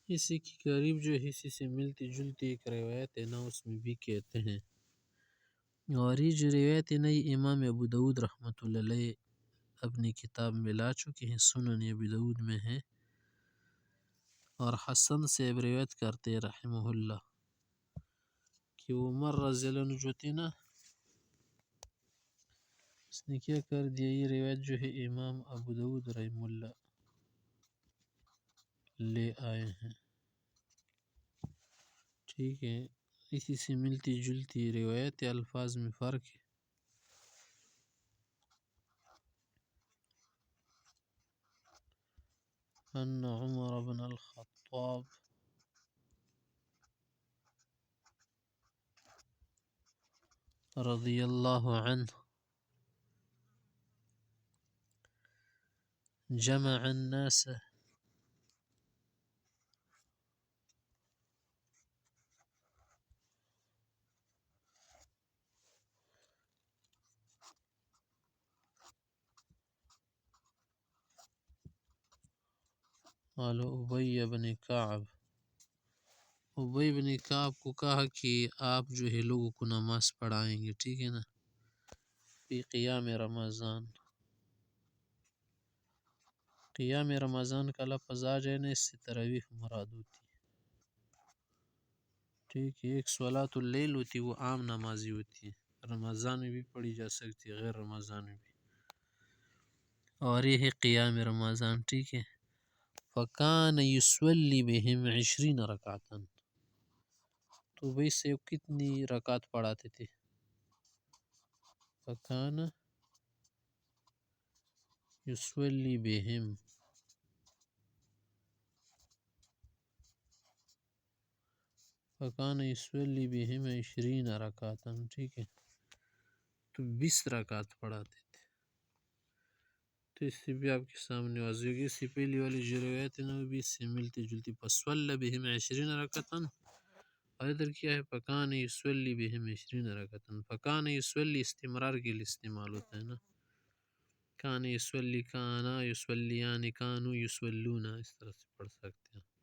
اسی کی قریب جو ہے اسی سے ملتی جلتی ایک روایت ہے نا، اس میں بھی کہتے ہیں، اور یہ جو روایت ہے نا یہ امام ابو داود رحمۃ اللہ علیہ اپنی کتاب میں لا چکے ہیں، سنن ابو داود میں ہے، اور حسن سے روایت کرتے رحمہ اللہ کہ عمر رضی اللہ عنہ جو تھے نا، اس نے کیا کر دیا، یہ روایت جو ہے امام ابو داود رحمہ اللہ لے آئے ہیں، ٹھیک ہے، اسی سے ملتی جلتی روایت، الفاظ میں فرق ہے۔ ان عمر بن الخطاب رضی اللہ عنہ جمع الناس قال ابی بن کعب، ابی بن کعب کو کہا کہ آپ جو ہے لوگوں کو نماز پڑھائیں گے، ٹھیک ہے نا، فی قیام رمضان، قیام رمضان کا لفظ آ جائے نا، اس سے تراویح مراد ہوتی ہے، ٹھیک ہے، ایک صلاۃ اللیل ہوتی ہے، وہ عام نمازی ہوتی ہے، رمضان میں بھی پڑھی جا سکتی ہے، غیر رمضان میں بھی، اور یہ ہے قیام رمضان، ٹھیک ہے، فکان یصلی بہم 20 رکعتا، تو بھائی سے کتنی رکعت پڑھاتے تھے، فکان یصلی بہم، فکان یصلی بہم 20 رکعتا، ٹھیک ہے، تو 20 رکعت پڑھاتے تھے، تو اس سے بھی آپ کے سامنے واضح ہوگی، اس سے پہلی والی جو روایت ہے نا وہ بھی اس سے ملتی جلتی، فصلی بہم 20 رکعتا، اور ادھر کیا ہے، فکان یصلی بہم 20 رکعتا، فکان یصلی استمرار کے لیے استعمال ہوتا ہے نا، کان یصلی، کانا یصلیان، کانو یصلون، اس طرح سے پڑھ سکتے ہیں۔